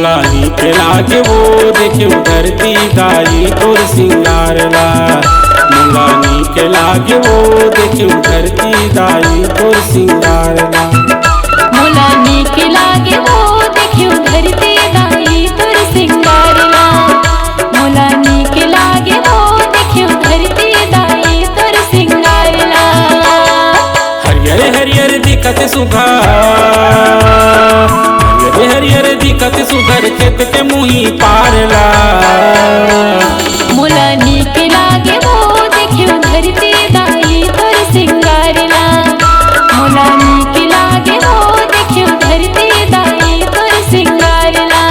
मोला नीक लागे वो देखे धरती दाई तोर सिंगार ला। मोला नीक लागे वो देखे धरती दाई तोर सिंगार ला। मोला नीक लागे वो देखे धरती दाई तोर सिंगार ला। मोला नीक लागे वो देखे धरती दाई तोर सिंगार ला। हरियर हरियर दिखत सुघर, हरियर हरियर दिखत सुघर खेत के मुही पार ला। मोला नीक लागे वो देखे धरती दाई तोर सिंगार ला। मोला नीक लागे वो देखे धरती दाई तोर सिंगार ला।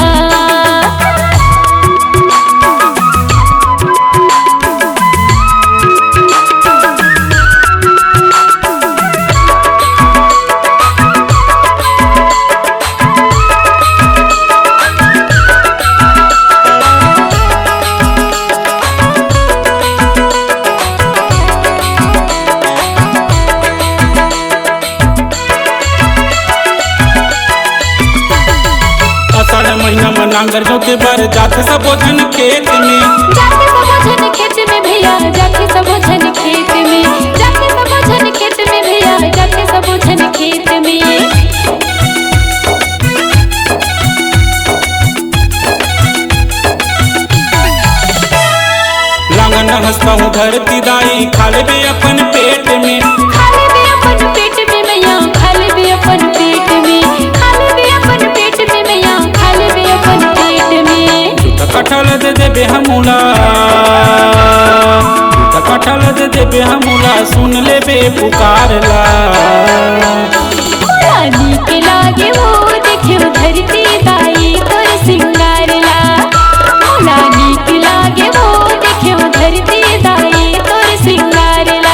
महीना में नांगर जोते बर जाते सब झन खेत में, जाते सब झन खेत में भैया, जाते सब झन खेत में, जाते सब झन खेत में भैया, जाते सब झन खेत में। लांगन हंसता हूँ धरती दाई खाले बे अपन पेट में, खाले बे अपन पेट में भैया, खाले बे अपन पेट में, खाले बे अपन पेट में भैया, खाले बे अपन पेट में। जूता कटहल दे देबे हमूला, जूता कटहल दे देबे हमूला सुन ले बे पुकार ला। मोला नीक लागे वो देखे धरती दाई तोर सिंगार ला। मोला नीक लागे वो देखे धरती दाई तोर सिंगार ला।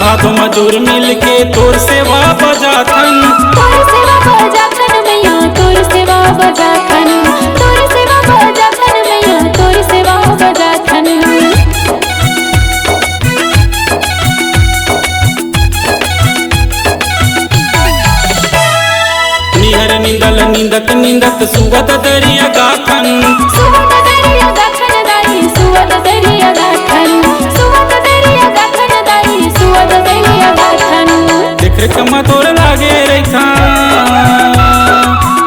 भादो मजूर मिल के तोर सेवा बजाथन, तोर सेवा बजाथन मैया, तोर सेवा बजाथन, तोर सेवा बजाथन मैया, तोर सेवा बजाथन। निहर निंदल निंदत निंदत सुवद दरिया गाथन, सुवद दरिया गाथन दाई, सुवद दरिया गाथन, सुवद दरिया गाथन दाई, सुवद दरिया गाथन। देख रे कमा तोर लागे रेखन,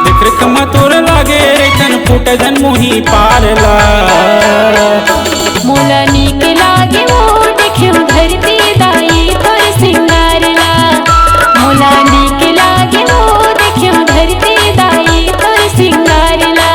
देख रे कमा तोर लागे रेखन फूट जन मुही पार ला। मोला नीक लागे वो देखे धरती दाई तोर सिंगार ला। मोला नीक लागे वो देखे धरती दाई तोर सिंगार ला।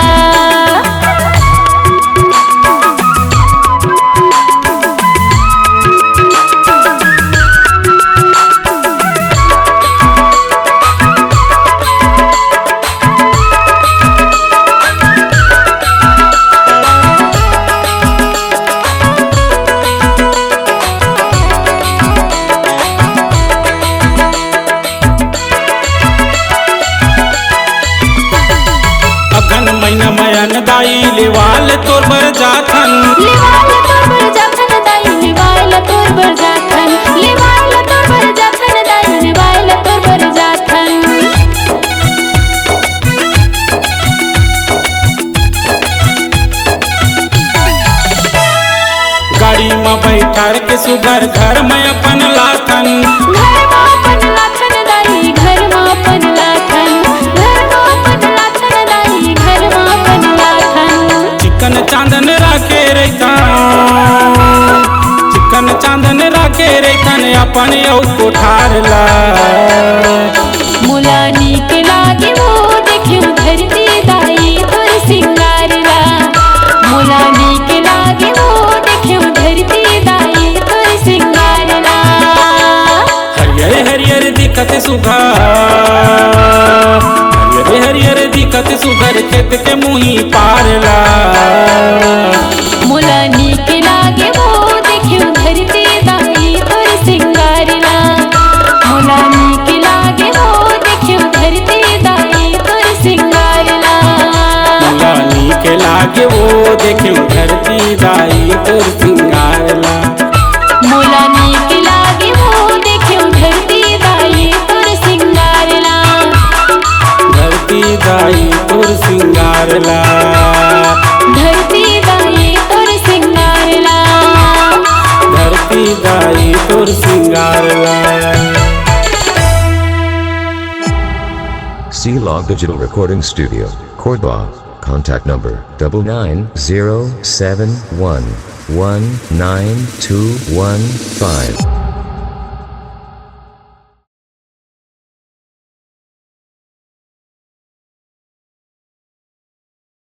महीना मयन दाई लेवाल तोर बर जाथन, लेवाल तोर बर जाथन दाई, लेवाल तोर बर जाथन, लेवाल तोर बर जाथन दाई, लेवाल तोर बर जाथन। गाड़ी में बैठार के सुगर घर में अपन लाथन, घर में अपन लाथन दाई, घर में अपन लाथन, घर में अपन लाथन दाई, घर में अपन लाथन। चिकन चांदन राखे रेखन, चिकन चांदन राखे रेखन अपन औ कोठार ला। मोला नीक लागे वो देखे धरती दाई तोर सिंगार ला। मोला नीक लागे वो देखे धरती दाई तोर सिंगार ला। हरियर हरियर दिखत सुघर, हरियर हरियर दिखत देखत सुगर खेत के मुही पारला। मोला नीक लागे वो देखियो धरती दाई तोर सिंगारला। मोला नीक लागे वो देखियो धरती दाई तोर सिंगारला। मोला नीक लागे वो देखियो धरती दाई तोर सिंगारला। मोला नीक लागे वो देखियो धरती दाई तोर सिंगारला। धरती दाई तोर सिंगारला। धरती दाई तोर सिंगारला। धरती दाई तोर सिंगारला। C-Log Digital Recording Studio, Cordoba. Contact number 99071192115.